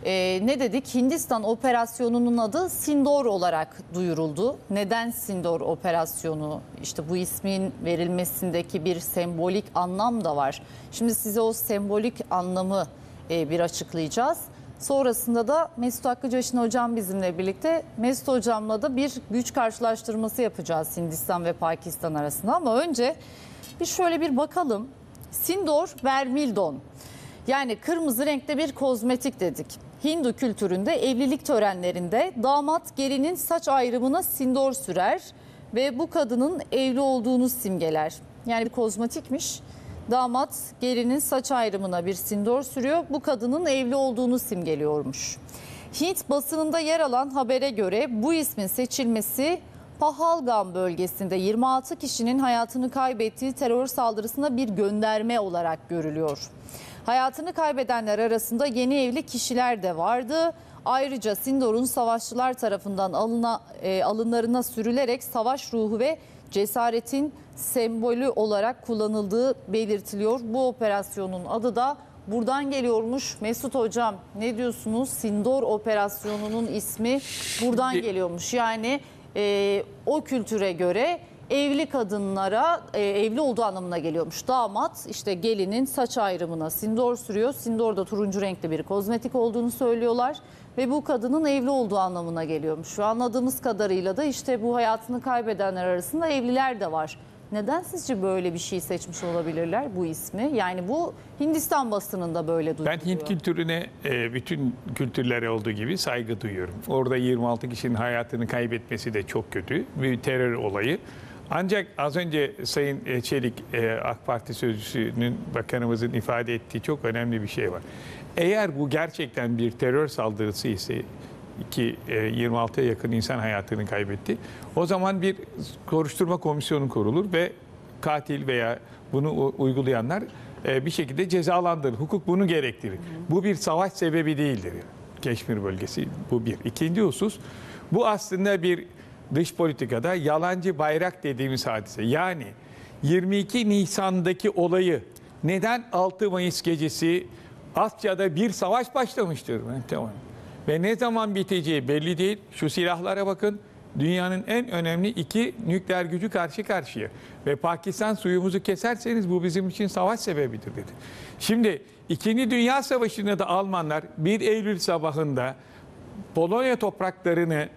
Ne dedik? Hindistan operasyonunun adı Sindor olarak duyuruldu. Neden Sindor operasyonu? İşte bu ismin verilmesindeki bir sembolik anlam da var. Şimdi size o sembolik anlamı bir açıklayacağız. Sonrasında da Mesut Hakkıcaşın hocam bizimle birlikte. Mesut hocamla da bir güç karşılaştırması yapacağız Hindistan ve Pakistan arasında. Ama önce şöyle bir bakalım. Sindor vermildon. Yani kırmızı renkte bir kozmetik dedik. Hindu kültüründe evlilik törenlerinde damat gelinin saç ayrımına sindor sürer ve bu kadının evli olduğunu simgeler. Yani bir kozmetikmiş. Damat gelinin saç ayrımına bir sindor sürüyor. Bu kadının evli olduğunu simgeliyormuş. Hint basınında yer alan habere göre bu ismin seçilmesi Pahalgam bölgesinde 26 kişinin hayatını kaybettiği terör saldırısına bir gönderme olarak görülüyor. Hayatını kaybedenler arasında yeni evli kişiler de vardı. Ayrıca Sindor'un savaşçılar tarafından alınlarına sürülerek savaş ruhu ve cesaretin sembolü olarak kullanıldığı belirtiliyor. Bu operasyonun adı da buradan geliyormuş. Mesut hocam ne diyorsunuz? Sindor operasyonunun ismi buradan geliyormuş. Yani o kültüre göre evli kadınlara evli olduğu anlamına geliyormuş. Damat işte gelinin saç ayrımına sindor sürüyor. Sindor da turuncu renkli bir kozmetik olduğunu söylüyorlar. Ve bu kadının evli olduğu anlamına geliyormuş. Şu anladığımız kadarıyla da işte bu hayatını kaybedenler arasında evliler de var. Neden sizce böyle bir şey seçmiş olabilirler bu ismi? Yani bu Hindistan basınında böyle duyuluyor. Ben Hint kültürüne bütün kültürlere olduğu gibi saygı duyuyorum. Orada 26 kişinin hayatını kaybetmesi de çok kötü. Bir terör olayı. Ancak az önce Sayın Çelik, AK Parti sözcüsünün, bakanımızın ifade ettiği çok önemli bir şey var. Eğer bu gerçekten bir terör saldırısı ise ki 26'ya yakın insan hayatını kaybetti. O zaman bir soruşturma komisyonu kurulur ve katil veya bunu uygulayanlar bir şekilde cezalandırılır. Hukuk bunu gerektirir. Bu bir savaş sebebi değildir. Keşmir bölgesi bu bir. İkinci husus, bu aslında bir dış politikada yalancı bayrak dediğimiz hadise. Yani 22 Nisan'daki olayı neden 6 Mayıs gecesi Asya'da bir savaş başlamıştır? Tamam. Ve ne zaman biteceği belli değil. Şu silahlara bakın. Dünyanın en önemli iki nükleer gücü karşı karşıya. Ve Pakistan suyumuzu keserseniz bu bizim için savaş sebebidir dedi. Şimdi 2. Dünya Savaşı'nda da Almanlar 1 Eylül sabahında Polonya topraklarını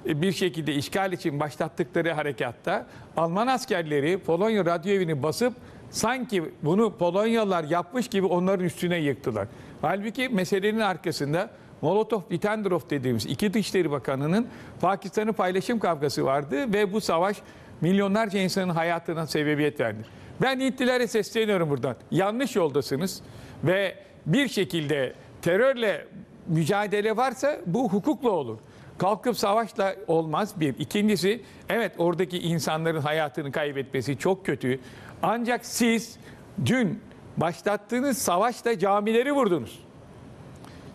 bir şekilde işgal için başlattıkları harekatta Alman askerleri Polonya radyoevini basıp sanki bunu Polonyalılar yapmış gibi onların üstüne yıktılar. Halbuki meselenin arkasında Molotov-Ribbentrop dediğimiz iki Dışişleri Bakanı'nın Pakistan'ı paylaşım kavgası vardı ve bu savaş milyonlarca insanın hayatına sebebiyet verdi. Ben Hintlilere sesleniyorum buradan. Yanlış yoldasınız ve bir şekilde terörle mücadele varsa bu hukukla olur. Kalkıp savaşla olmaz bir. İkincisi, evet oradaki insanların hayatını kaybetmesi çok kötü. Ancak siz dün başlattığınız savaşta camileri vurdunuz.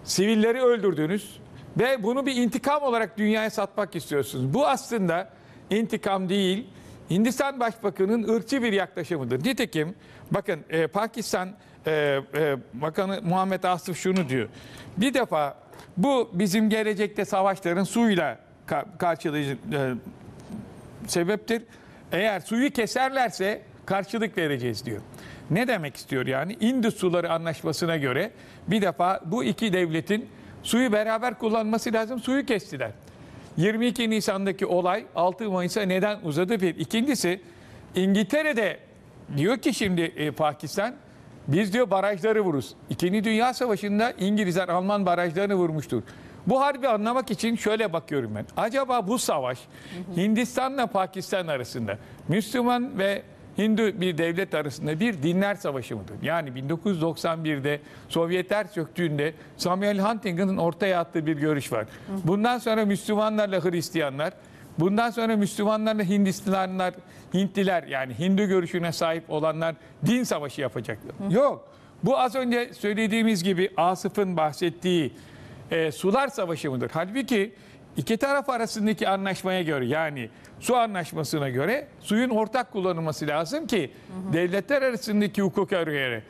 Sivilleri öldürdünüz ve bunu bir intikam olarak dünyaya satmak istiyorsunuz. Bu aslında intikam değil, Hindistan Başbakanı'nın ırkçı bir yaklaşımıdır. Nitekim bakın Pakistan Bakanı Muhammed Asif şunu diyor. Bir defa bu bizim gelecekte savaşların suyla karşılayıcı sebeptir. Eğer suyu keserlerse karşılık vereceğiz diyor. Ne demek istiyor yani? Indus Suları Anlaşması'na göre bir defa bu iki devletin suyu beraber kullanması lazım. Suyu kestiler. 22 Nisan'daki olay 6 Mayıs'a neden uzadı? Bir. İkincisi İngiltere'de diyor ki şimdi Pakistan biz diyor barajları vururuz. 2. Dünya Savaşı'nda İngilizler Alman barajlarını vurmuştur. Bu harbi anlamak için şöyle bakıyorum ben. Acaba bu savaş Hindistan'la Pakistan arasında Müslüman ve Hindu bir devlet arasında bir dinler savaşı mıdır? Yani 1991'de Sovyetler çöktüğünde Samuel Huntington'ın ortaya attığı bir görüş var. Bundan sonra Müslümanlarla Hristiyanlar, bundan sonra Müslümanlarla Hintliler yani Hindu görüşüne sahip olanlar din savaşı yapacaklar. Yok. Bu az önce söylediğimiz gibi Asıf'ın bahsettiği sular savaşı mıdır? Halbuki iki taraf arasındaki anlaşmaya göre yani su anlaşmasına göre suyun ortak kullanılması lazım ki devletler arasındaki hukuka göre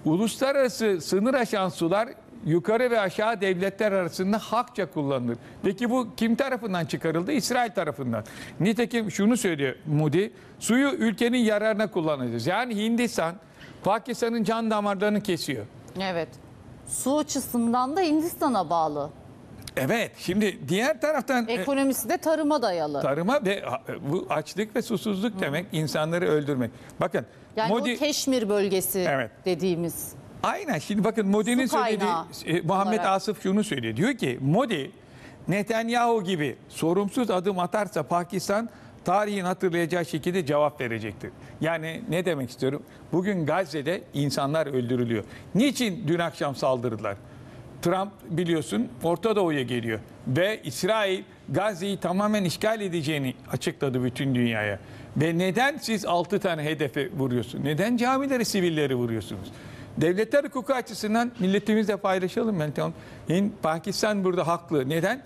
uluslararası sınır aşan sular yukarı ve aşağı devletler arasında hakça kullanılır. Peki bu kim tarafından çıkarıldı? İsrail tarafından. Nitekim şunu söylüyor Moody, suyu ülkenin yararına kullanacağız. Yani Hindistan, Pakistan'ın can damarlarını kesiyor. Evet. Su açısından da Hindistan'a bağlı. Evet, şimdi diğer taraftan Ekonomisi de tarıma dayalı. tarıma ve bu açlık ve susuzluk demek, insanları öldürmek. Bakın Yani Modi, o Keşmir bölgesi Evet. dediğimiz. aynen şimdi bakın Modi'nin Su söylediği, kaynağı Muhammed olarak. Asif şunu söylüyor. Diyor ki Modi, Netanyahu gibi sorumsuz adım atarsa Pakistan tarihin hatırlayacağı şekilde cevap verecektir. Yani ne demek istiyorum? Bugün Gazze'de insanlar öldürülüyor. Niçin dün akşam saldırdılar? Trump biliyorsun Orta Doğu'ya geliyor ve İsrail Gazze'yi tamamen işgal edeceğini açıkladı bütün dünyaya. Ve neden siz 6 tane hedefe vuruyorsunuz? Neden camileri, sivilleri vuruyorsunuz? Devletler hukuku açısından milletimizle paylaşalım. Pakistan burada haklı. Neden?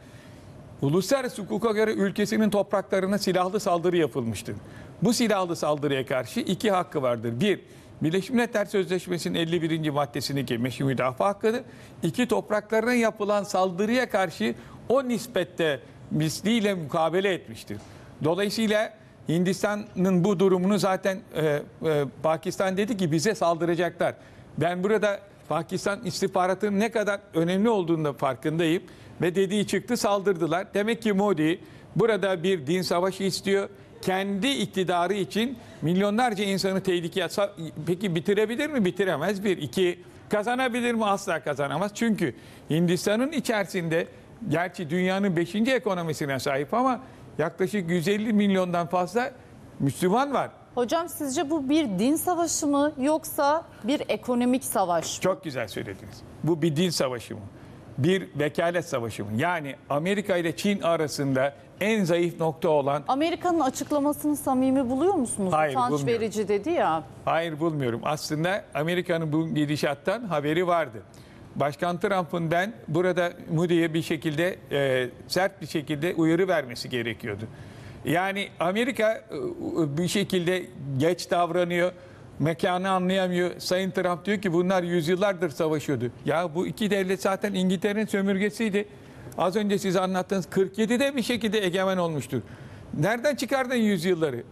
Uluslararası hukuka göre ülkesinin topraklarına silahlı saldırı yapılmıştır. Bu silahlı saldırıya karşı iki hakkı vardır. Bir, Birleşmiş Milletler Sözleşmesi'nin 51. maddesindeki meşru müdafaa hakkıdır. İki, topraklarına yapılan saldırıya karşı o nispette misliyle mukabele etmiştir. Dolayısıyla Hindistan'ın bu durumunu zaten Pakistan dedi ki bize saldıracaklar. Ben burada Pakistan istihbaratının ne kadar önemli olduğunu da farkındayım. Ve dediği çıktı, saldırdılar. Demek ki Modi burada bir din savaşı istiyor. Kendi iktidarı için milyonlarca insanı tehlikeye... Peki bitirebilir mi? Bitiremez. Bir. İki, kazanabilir mi? Asla kazanamaz. Çünkü Hindistan'ın içerisinde, gerçi dünyanın 5. ekonomisine sahip ama yaklaşık 150 milyondan fazla Müslüman var. Hocam sizce bu bir din savaşı mı yoksa bir ekonomik savaş mı? Çok güzel söylediniz. Bu bir din savaşı mı? Bir vekalet savaşı mı? Yani Amerika ile Çin arasında en zayıf nokta olan... Amerika'nın açıklamasını samimi buluyor musunuz? Hayır, Utanç bulmuyorum. verici dedi ya. Hayır, bulmuyorum. Aslında Amerika'nın bu gidişattan haberi vardı. Başkan Trump'ın ben burada Moody'ye bir şekilde sert bir şekilde uyarı vermesi gerekiyordu. Yani Amerika bir şekilde geç davranıyor. Mekanı anlayamıyor. Sayın Trump diyor ki bunlar yüzyıllardır savaşıyordu. Ya bu iki devlet zaten İngiltere'nin sömürgesiydi. Az önce size anlattığınız 47'de bir şekilde egemen olmuştur. Nereden çıkardın yüzyılları?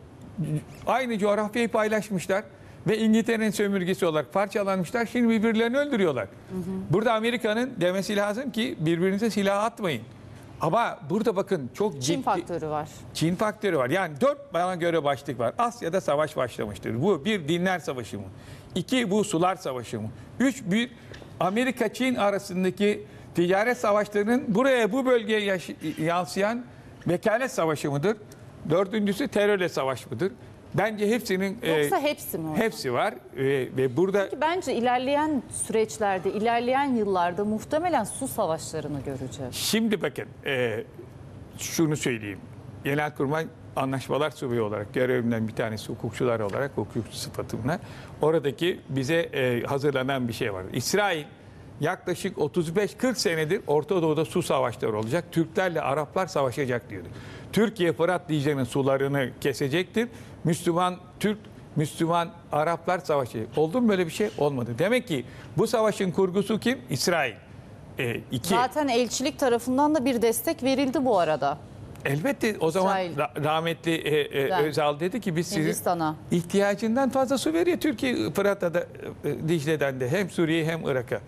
Aynı coğrafyayı paylaşmışlar ve İngiltere'nin sömürgesi olarak parçalanmışlar. Şimdi birbirlerini öldürüyorlar. Burada Amerika'nın demesi lazım ki birbirinize silah atmayın. Ama burada bakın çok ciddi... Çin faktörü var. Çin faktörü var. Yani 4 bana göre başlık var. Asya'da savaş başlamıştır. Bu bir, dinler savaşı mı? 2, bu sular savaşı mı? 3, bir Amerika-Çin arasındaki ticaret savaşlarının buraya, bu bölgeye yansıyan vekalet savaşı mıdır? 4.'sü terörle savaş mıdır? Bence hepsinin... Yoksa hepsi mi hocam? Hepsi var ve burada... Bence ilerleyen süreçlerde, ilerleyen yıllarda muhtemelen su savaşlarını göreceğiz. Şimdi bakın şunu söyleyeyim. Genelkurmay Anlaşmalar Subayı olarak görevimden bir tanesi hukukçular olarak, hukukçu sıfatımla oradaki bize hazırlanan bir şey var. İsrail yaklaşık 35-40 senedir Orta Doğu'da su savaşları olacak. Türklerle Araplar savaşacak diyordu. Türkiye Fırat Dicle'nin sularını kesecektir. Müslüman Araplar savaşı. Oldu mu böyle bir şey? Olmadı. Demek ki bu savaşın kurgusu kim? İsrail. Zaten elçilik tarafından da bir destek verildi bu arada. Elbette o zaman İsrail. rahmetli Özal dedi ki biz sizin Hindistan'a ihtiyacından fazla su veriyor Türkiye Fırat'ta da Dicle'den de hem Suriye hem Irak'a.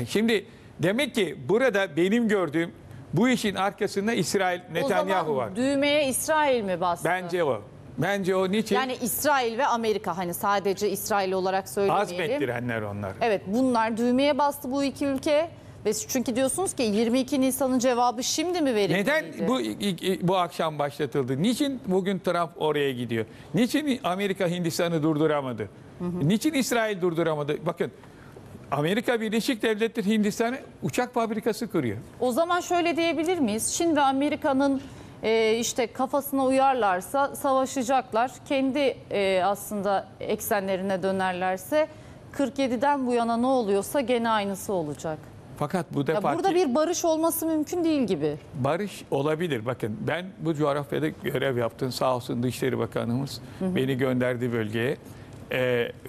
Şimdi demek ki burada benim gördüğüm bu işin arkasında İsrail, Netanyahu var. O zaman düğmeye İsrail mi bastı? Bence o. Bence o niçin? Yani İsrail ve Amerika, hani sadece İsrail olarak söylemeyelim. Azmettirenler onlar. Evet, bunlar düğmeye bastı bu iki ülke. Ve çünkü diyorsunuz ki 22 Nisan'ın cevabı şimdi mi verilmeliydi? Neden bu akşam başlatıldı? Niçin bugün Trump oraya gidiyor? Niçin Amerika Hindistan'ı durduramadı? Niçin İsrail durduramadı? Bakın Amerika Birleşik Devletleri Hindistan'a uçak fabrikası kuruyor. O zaman şöyle diyebilir miyiz? Çin ve Amerika'nın işte kafasına uyarlarsa savaşacaklar. Kendi aslında eksenlerine dönerlerse 47'den bu yana ne oluyorsa gene aynısı olacak. Fakat bu defa Burada bir barış olması mümkün değil gibi. barış olabilir. Bakın ben bu coğrafyada görev yaptım. Sağ olsun Dışişleri Bakanımız beni gönderdi bölgeye.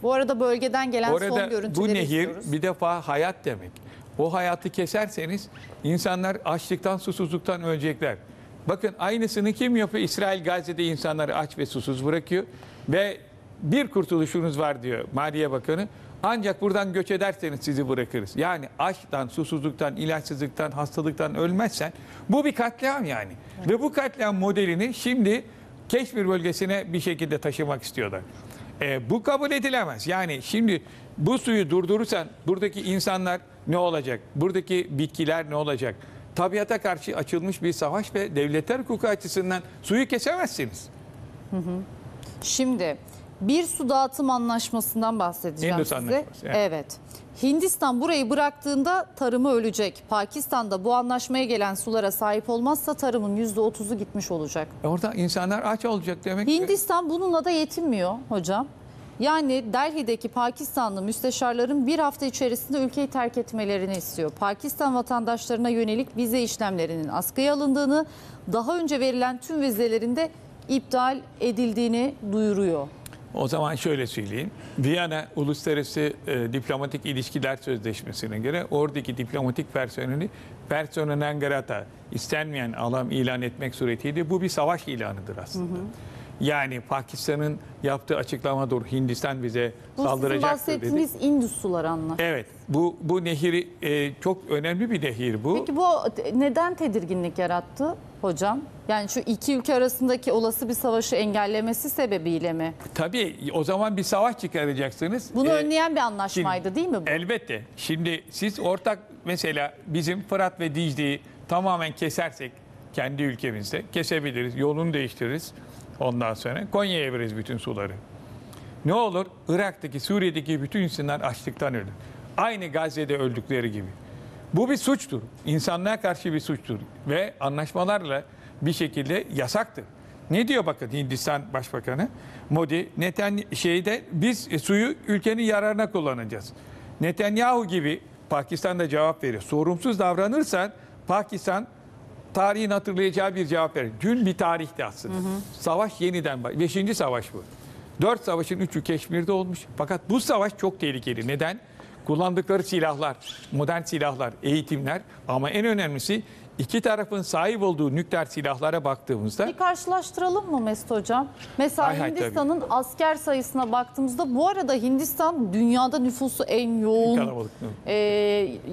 Bu arada bölgeden gelen son Orada görüntüleri bu nehir istiyoruz. bir defa hayat demek. o hayatı keserseniz insanlar açlıktan, susuzluktan ölecekler. Bakın aynısını kim yapıyor? İsrail Gazze'de insanları aç ve susuz bırakıyor ve bir kurtuluşunuz var diyor Maliye Bakanı. Ancak buradan göç ederseniz sizi bırakırız. Yani açtan, susuzluktan, ilaçsızlıktan, hastalıktan ölmezsen bu bir katliam yani. Evet. Ve bu katliam modelini şimdi Keşmir bölgesine bir şekilde taşımak istiyorlar. Bu kabul edilemez. Yani şimdi bu suyu durdurursan buradaki insanlar ne olacak? Buradaki bitkiler ne olacak? Tabiata karşı açılmış bir savaş ve devletler hukuku açısından suyu kesemezsiniz. Şimdi bir su dağıtım anlaşmasından bahsedeceğim Hindus size. anlaşması, yani. Evet. Hindistan burayı bıraktığında tarımı ölecek. Pakistan'da bu anlaşmaya gelen sulara sahip olmazsa tarımın %30'u gitmiş olacak. Orada insanlar aç olacak demek. Hindistan bununla da yetinmiyor hocam. Yani Delhi'deki Pakistanlı müsteşarların bir hafta içerisinde ülkeyi terk etmelerini istiyor. Pakistan vatandaşlarına yönelik vize işlemlerinin askıya alındığını, daha önce verilen tüm vizelerin de iptal edildiğini duyuruyor. O zaman şöyle söyleyeyim. Viyana Uluslararası Diplomatik İlişkiler Sözleşmesi'ne göre oradaki diplomatik personeli persona non grata, istenmeyen alan ilan etmek suretiyle bu bir savaş ilanıdır aslında. Yani Pakistan'ın yaptığı açıklama doğru, Hindistan bize saldıracaktır dedi. Bu sizin bahsettiğiniz Indus Suları Anlaşması. Evet, bu nehir çok önemli bir nehir bu. Peki bu neden tedirginlik yarattı hocam? Yani şu iki ülke arasındaki olası bir savaşı engellemesi sebebiyle mi? Tabii o zaman bir savaş çıkaracaksınız. Bunu önleyen bir anlaşmaydı değil mi bu? Elbette. Şimdi siz ortak mesela bizim Fırat ve Dicle'yi tamamen kesersek kendi ülkemizde kesebiliriz, yolunu değiştiririz. Ondan sonra Konya'ya veririz bütün suları. Ne olur? Irak'taki, Suriye'deki bütün insanlar açlıktan ölür. Aynı Gazze'de öldükleri gibi. Bu bir suçtur. İnsanlığa karşı bir suçtur. Ve anlaşmalarla bir şekilde yasaktır. Ne diyor bakın Hindistan Başbakanı? Modi, biz suyu ülkenin yararına kullanacağız. Netanyahu gibi Pakistan da cevap veriyor. Sorumsuz davranırsan Pakistan tarihin hatırlayacağı bir cevap verir. Dün bir tarihti aslında. Savaş yeniden 5. savaş bu. 4 savaşın 3'ü Keşmir'de olmuş. Fakat bu savaş çok tehlikeli. Neden? Kullandıkları silahlar, modern silahlar, eğitimler ama en önemlisi iki tarafın sahip olduğu nükleer silahlara baktığımızda... Bir karşılaştıralım mı Mesut Hocam? Mesela Hindistan'ın asker sayısına baktığımızda, bu arada Hindistan dünyada nüfusu en yoğun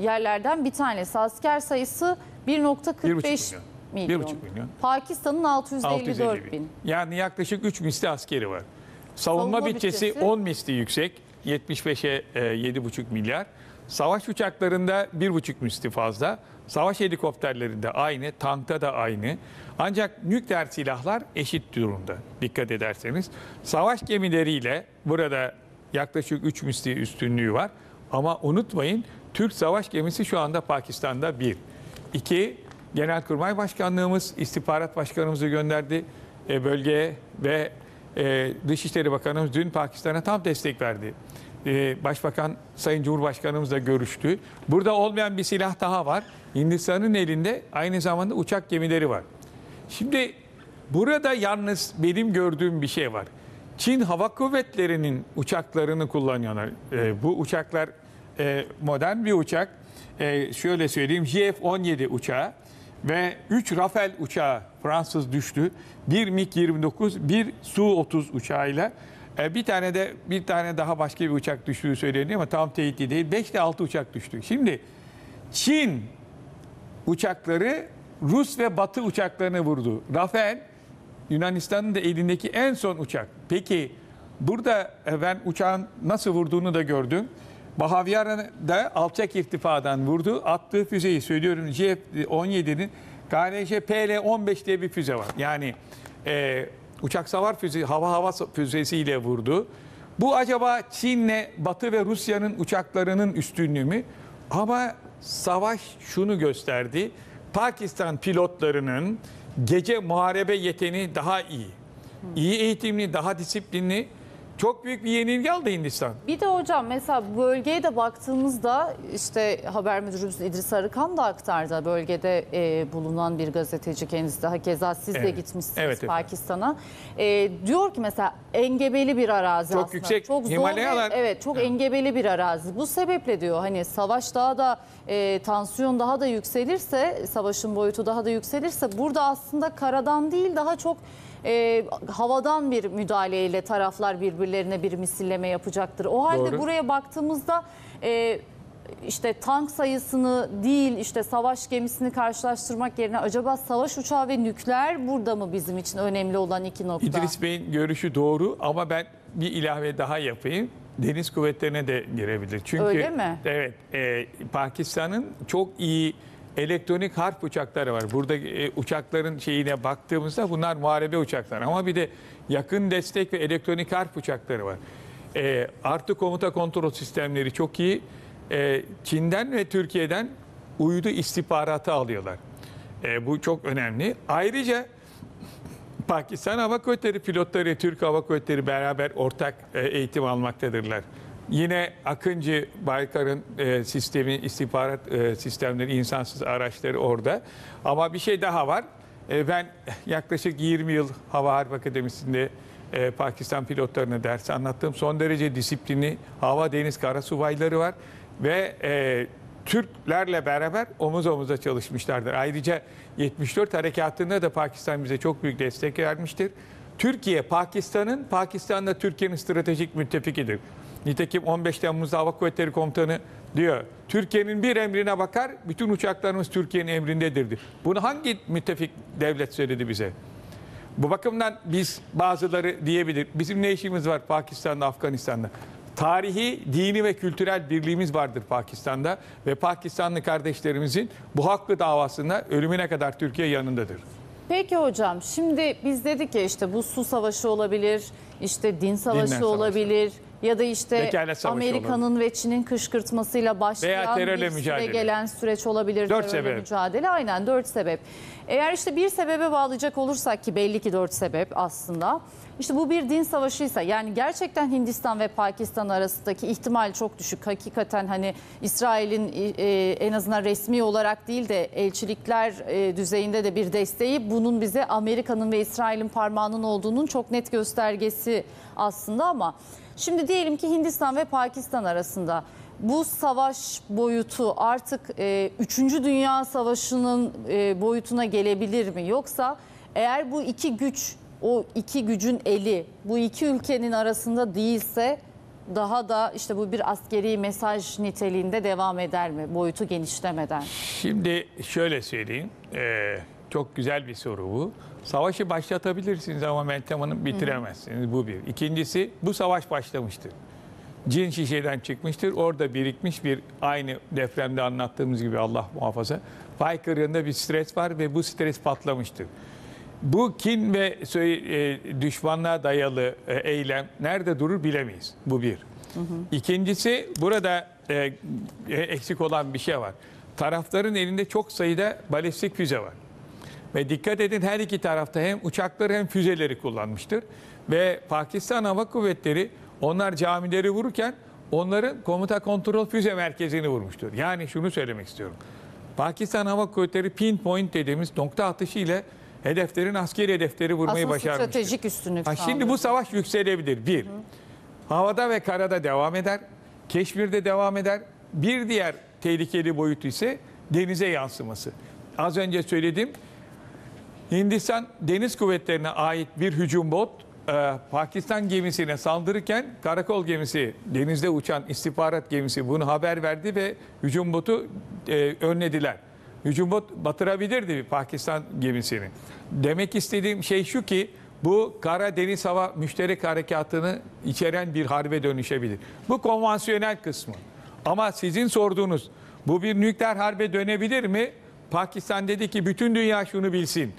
yerlerden bir tanesi. Asker sayısı 1,45 milyon. 1,5 milyon. Pakistan'ın 654 bin. Yani yaklaşık 3 misli askeri var. Savunma bütçesi 10 misli yüksek. 75'e 7,5 milyar. Savaş uçaklarında 1,5 misli fazla. Savaş helikopterlerinde aynı, tankta da aynı. Ancak nükleer silahlar eşit durumda dikkat ederseniz. Savaş gemileriyle burada yaklaşık 3 misli üstünlüğü var. Ama unutmayın Türk savaş gemisi şu anda Pakistan'da 1. 2, Genelkurmay Başkanlığımız, İstihbarat Başkanımızı gönderdi bölgeye ve Dışişleri Bakanımız dün Pakistan'a tam destek verdi. Başbakan Sayın Cumhurbaşkanımızla görüştü. Burada olmayan bir silah daha var. Hindistan'ın elinde aynı zamanda uçak gemileri var. Şimdi burada yalnız benim gördüğüm bir şey var. Çin Hava Kuvvetleri'nin uçaklarını kullanıyorlar. Bu uçaklar modern bir uçak. Şöyle söyleyeyim, JF-17 uçağı ve 3 Rafale uçağı Fransız düştü. 1 MiG-29, 1 Su-30 uçağıyla bir tane daha başka bir uçak düştüğü söyleniyor ama tam teyitli değil. 5 ile 6 uçak düştü. Şimdi Çin uçakları Rus ve Batı uçaklarını vurdu. Rafale Yunanistan'ın da elindeki en son uçak. Peki burada ben uçağın nasıl vurduğunu da gördüm. Bahavyar'ın da alçak irtifadan vurdu. Attığı füzeyi söylüyorum. J-17'nin KNJ-PL-15 diye bir füze var. Yani uçak savar füzesi, hava füzesiyle vurdu. Bu acaba Çin'le Batı ve Rusya'nın uçaklarının üstünlüğü mü? Ama savaş şunu gösterdi. Pakistan pilotlarının gece muharebe yeteneği daha iyi. İyi eğitimli, daha disiplinli çok büyük bir yenilgi aldı Hindistan. Bir de hocam mesela bölgeye de baktığımızda işte haber müdürümüz İdris Arıkan da aktardı. Bölgede bulunan bir gazeteci kendisi de hakeza siz de Evet. gitmişsiniz Evet, evet. Pakistan'a. Diyor ki mesela engebeli bir arazi Çok aslında. yüksek, Çok zor Himalayalar. evet çok Evet. engebeli bir arazi. Bu sebeple diyor hani savaş daha da tansiyon daha da yükselirse, savaşın boyutu daha da yükselirse burada aslında karadan değil daha çok havadan bir müdahaleyle taraflar birbirlerine bir misilleme yapacaktır. O halde Doğru. buraya baktığımızda işte tank sayısını değil işte savaş gemisini karşılaştırmak yerine acaba savaş uçağı ve nükleer burada mı bizim için önemli olan iki nokta? İdris Bey'in görüşü doğru ama ben bir ilave daha yapayım. Deniz kuvvetlerine de girebilir. Çünkü Öyle mi? Evet, Pakistan'ın çok iyi elektronik harp uçakları var. Burada uçakların şeyine baktığımızda bunlar muharebe uçakları ama bir de yakın destek ve elektronik harp uçakları var. Artı komuta kontrol sistemleri çok iyi. Çin'den ve Türkiye'den uydu istihbaratı alıyorlar. Bu çok önemli. Ayrıca Pakistan Hava Kuvvetleri pilotları, Türk Hava Kuvvetleri beraber ortak eğitim almaktadırlar. Yine Akıncı Baykar'ın sistemi, istihbarat sistemleri, insansız araçları orada. Ama bir şey daha var. Ben yaklaşık 20 yıl Hava Harp Akademisi'nde Pakistan pilotlarına ders anlattım. Son derece disiplinli hava, deniz, kara subayları var. Ve Türklerle beraber omuz omuza çalışmışlardır. Ayrıca 74 harekatında da Pakistan bize çok büyük destek vermiştir. Türkiye, Pakistan'da Türkiye'nin stratejik müttefikidir. Nitekim 15 Temmuz'da Hava Kuvvetleri Komutanı diyor, Türkiye'nin bir emrine bakar, bütün uçaklarımız Türkiye'nin emrindedir. Bunu hangi müttefik devlet söyledi bize? Bu bakımdan biz bazıları diyebilir, bizim ne işimiz var Pakistan'da, Afganistan'da? Tarihi, dini ve kültürel birliğimiz vardır Pakistan'da ve Pakistanlı kardeşlerimizin bu hakkı davasında ölümüne kadar Türkiye yanındadır. Peki hocam şimdi biz dedik ya işte bu su savaşı olabilir, işte din savaşı olabilir ya da işte Vekalet savaşı Amerika'nın ve Çin'in kışkırtmasıyla Veya başlayan terörle bir süre mücadele. gelen süreç olabilir. 4 Terörle sebep. mücadele aynen 4 sebep. Eğer işte bir sebebe bağlayacak olursak ki belli ki 4 sebep aslında. İşte bu bir din savaşıysa yani gerçekten Hindistan ve Pakistan arasındaki ihtimal çok düşük. Hakikaten hani İsrail'in en azından resmi olarak değil de elçilikler düzeyinde de bir desteği bunun bize Amerika'nın ve İsrail'in parmağının olduğunun çok net göstergesi aslında ama şimdi diyelim ki Hindistan ve Pakistan arasında bu savaş boyutu artık 3. Dünya Savaşı'nın boyutuna gelebilir mi? Yoksa eğer bu iki güç, o iki gücün eli bu iki ülkenin arasında değilse daha da işte bu bir askeri mesaj niteliğinde devam eder mi? Boyutu genişlemeden. Şimdi şöyle söyleyeyim, çok güzel bir soru bu. Savaşı başlatabilirsiniz ama mentemanı bitiremezsiniz. Bu bir. İkincisi bu savaş başlamıştır. Cin şişeden çıkmıştır. Orada birikmiş bir aynı depremde anlattığımız gibi Allah muhafaza. Pay kırığında bir stres var ve bu stres patlamıştır. Bu kin ve düşmanlığa dayalı eylem nerede durur bilemeyiz. Bu bir. İkincisi burada eksik olan bir şey var. Tarafların elinde çok sayıda balistik füze var. Ve dikkat edin her iki tarafta hem uçakları hem füzeleri kullanmıştır. Ve Pakistan Hava Kuvvetleri onlar camileri vururken onların komuta kontrol füze merkezini vurmuştur. Yani şunu söylemek istiyorum. Pakistan Hava Kuvvetleri pinpoint dediğimiz nokta atışı ile hedeflerin askeri hedefleri vurmayı Aslında başarmıştır. stratejik üstünlük Şimdi sağlıyor. bu savaş yükselebilir. Bir, havada ve karada devam eder. Keşmirde devam eder. Bir diğer tehlikeli boyutu ise denize yansıması. Az önce söyledim. Hindistan Deniz Kuvvetleri'ne ait bir hücum bot Pakistan gemisine saldırırken karakol gemisi, denizde uçan istihbarat gemisi bunu haber verdi ve hücum botu önlediler. Hücum bot batırabilirdi Pakistan gemisini. Demek istediğim şey şu ki bu kara deniz hava müşterek harekatını içeren bir harbe dönüşebilir. Bu konvansiyonel kısmı. Ama sizin sorduğunuz bu bir nükleer harbe dönebilir mi? Pakistan dedi ki bütün dünya şunu bilsin.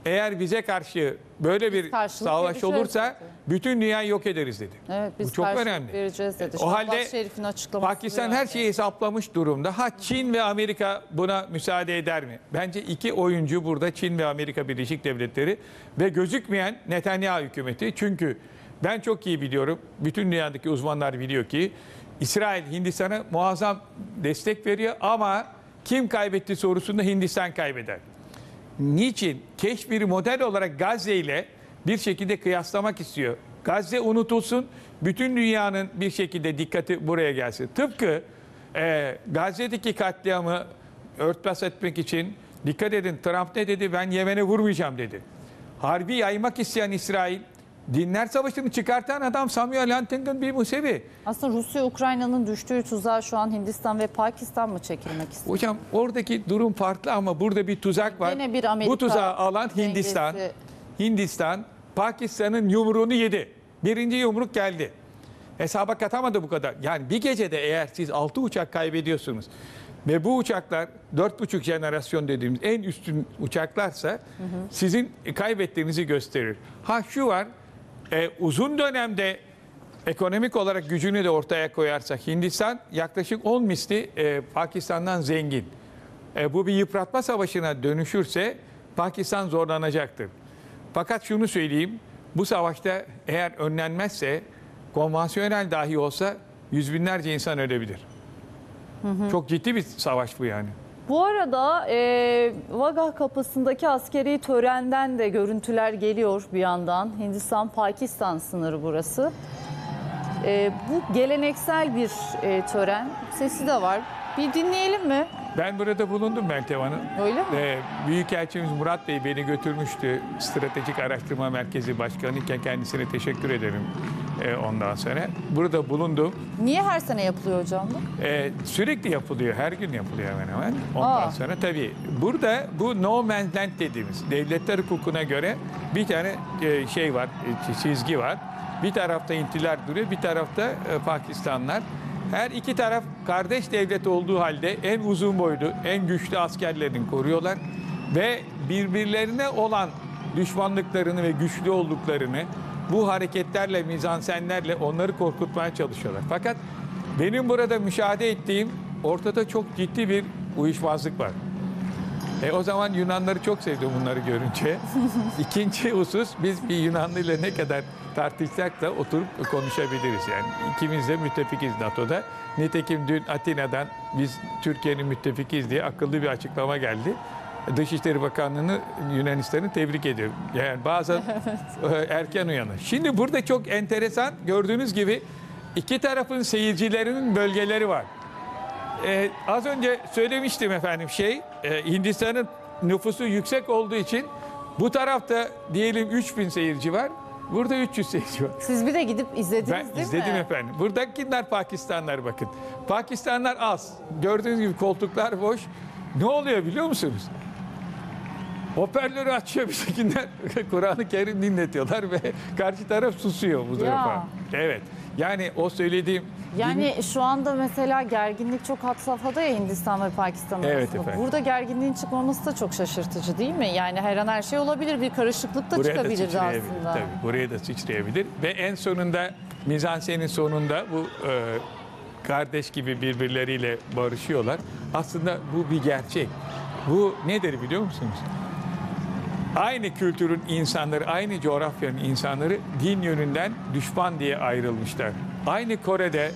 Eğer bize karşı böyle bir karşılık savaş vereceğiz olursa dedi. bütün dünyayı yok ederiz dedi. Evet, biz Bu çok karşılık önemli. vereceğiz dedi. O Şahbaz halde Şerif'in açıklaması Pakistan bu her yönde. şeyi hesaplamış durumda. Ha Çin ve Amerika buna müsaade eder mi? Bence iki oyuncu burada Çin ve Amerika Birleşik Devletleri ve gözükmeyen Netanyahu hükümeti. Çünkü Ben çok iyi biliyorum. Bütün dünyadaki uzmanlar biliyor ki İsrail Hindistan'a muazzam destek veriyor ama kim kaybetti sorusunda Hindistan kaybeder. Niçin? Keş bir model olarak Gazze ile bir şekilde kıyaslamak istiyor. Gazze unutulsun, bütün dünyanın bir şekilde dikkati buraya gelsin. Tıpkı Gazze'deki katliamı örtbas etmek için dikkat edin, Trump ne dedi? Ben Yemen'e vurmayacağım dedi. Harbi yaymak isteyen İsrail, dinler savaşını çıkartan adam Samuel Huntington bir Musevi. Aslında Rusya Ukrayna'nın düştüğü tuzağa şu an Hindistan ve Pakistan mı çekilmek istiyor? Hocam oradaki durum farklı ama burada bir tuzak var. Yine bir Amerika Bu tuzağı alan Hindistan. dengesi. Hindistan Pakistan'ın yumruğunu yedi. Birinci yumruk geldi. Hesaba katamadı bu kadar. Yani bir gecede eğer siz 6 uçak kaybediyorsunuz ve bu uçaklar 4,5 jenerasyon dediğimiz en üstün uçaklarsa sizin kaybettiğinizi gösterir. Ha şu var, uzun dönemde ekonomik olarak gücünü de ortaya koyarsak Hindistan yaklaşık 10 misli Pakistan'dan zengin. Bu bir yıpratma savaşına dönüşürse Pakistan zorlanacaktır. Fakat şunu söyleyeyim, bu savaşta eğer önlenmezse konvansiyonel dahi olsa yüz binlerce insan ölebilir. Çok ciddi bir savaş bu yani. Bu arada Vagah kapısındaki askeri törenden de görüntüler geliyor bir yandan. Hindistan-Pakistan sınırı burası. Bu geleneksel bir tören. Sesi de var. Bir dinleyelim mi? Ben burada bulundum Meltem Hanım. Öyle mi? Büyükelçimiz Murat Bey beni götürmüştü. Stratejik Araştırma Merkezi Başkanı iken kendisine teşekkür ederim ondan sonra. Burada bulundum. Niye her sene yapılıyor hocam bu? Sürekli yapılıyor, her gün yapılıyor hemen hemen. Ondan sonra tabii burada bu no man's land dediğimiz devletler hukukuna göre bir tane şey var, çizgi var. Bir tarafta Hintliler duruyor, bir tarafta Pakistanlılar. Her iki taraf kardeş devlet olduğu halde en uzun boylu, en güçlü askerlerini koruyorlar. Ve birbirlerine olan düşmanlıklarını ve güçlü olduklarını bu hareketlerle, mizansenlerle onları korkutmaya çalışıyorlar. Fakat benim burada müşahede ettiğim ortada çok ciddi bir uyuşmazlık var. O zaman Yunanları çok sevdim bunları görünce. İkinci husus, biz bir Yunanlı ile ne kadar tartışsak da oturup konuşabiliriz yani. İkimiz de müttefikiz NATO'da. Nitekim dün Atina'dan biz Türkiye'nin müttefikiz diye akıllı bir açıklama geldi. Dışişleri Bakanlığı'nı Yunanistan'ı tebrik ediyorum. Yani bazen erken uyanır. Şimdi burada çok enteresan, gördüğünüz gibi iki tarafın seyircilerinin bölgeleri var. Az önce söylemiştim efendim Hindistan'ın nüfusu yüksek olduğu için bu tarafta diyelim 3000 seyirci var. Burada 300 seyirci var. Siz bir de gidip izlediniz Ben değil mi? izledim efendim. Buradakiler Pakistanlar bakın. Pakistanlar az. Gördüğünüz gibi koltuklar boş. Ne oluyor biliyor musunuz? Hoparlörü açıyor bizimkiler. Kur'an-ı Kerim dinletiyorlar ve karşı taraf susuyor bu tarafa. Evet. Yani o söylediğim... Yani şu anda mesela gerginlik çok had safhada ya Hindistan ve Pakistan arasında. Evet efendim. Burada gerginliğin çıkmaması da çok şaşırtıcı değil mi? Yani her an her şey olabilir. Bir karışıklık da çıkabilirdi aslında. Tabii, buraya da sıçrayabilir. Ve en sonunda mizansenin sonunda bu kardeş gibi birbirleriyle barışıyorlar. Aslında bu bir gerçek. Bu nedir biliyor musunuz? Aynı kültürün insanları, aynı coğrafyanın insanları din yönünden düşman diye ayrılmışlar. Aynı Kore'de,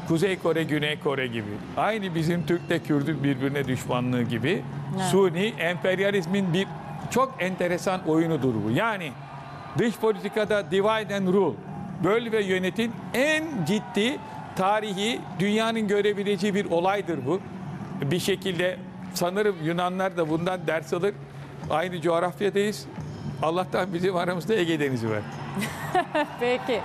Kuzey Kore, Güney Kore gibi. Aynı bizim Türk'le Kürt'ün birbirine düşmanlığı gibi. Evet. Suni emperyalizmin bir çok enteresan oyunudur bu. Yani dış politikada divide and rule, böl ve yönetin en ciddi tarihi dünyanın görebileceği bir olaydır bu. Bir şekilde sanırım Yunanlar da bundan ders alır. Aynı coğrafyadayız. Allah'tan bizim aramızda Ege Denizi var. Peki.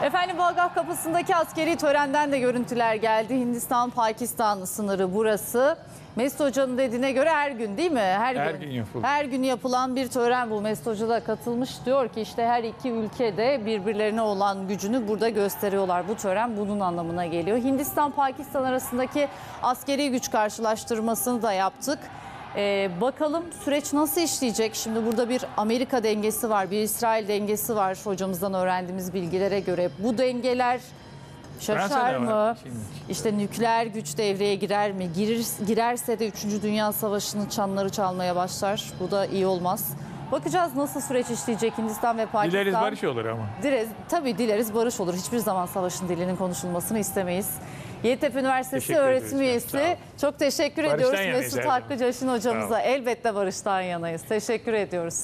Efendim Vagah kapısındaki askeri törenden de görüntüler geldi. Hindistan-Pakistan sınırı burası. Mesut Hoca'nın dediğine göre her gün değil mi? Her gün yapılan bir tören bu. Mesut Hoca da katılmış. Diyor ki işte her iki ülke de birbirlerine olan gücünü burada gösteriyorlar. Bu tören bunun anlamına geliyor. Hindistan-Pakistan arasındaki askeri güç karşılaştırmasını da yaptık. Bakalım süreç nasıl işleyecek? Şimdi burada bir Amerika dengesi var, bir İsrail dengesi var hocamızdan öğrendiğimiz bilgilere göre. Bu dengeler şaşar mı? İşte nükleer güç devreye girer mi? Girerse de 3. Dünya Savaşı'nın çanları çalmaya başlar. Bu da iyi olmaz. Bakacağız nasıl süreç işleyecek Hindistan ve Pakistan. Dileriz barış olur ama. Tabii dileriz barış olur. Hiçbir zaman savaşın dilinin konuşulmasını istemeyiz. Yeditepe Üniversitesi Teşekkür öğretim ederiz. Sağ üyesi. olun. Çok teşekkür Barıştan ediyoruz yanayız Mesut her zaman. Hakkı Coşun hocamıza. Elbette barıştan yanayız. Teşekkür ediyoruz.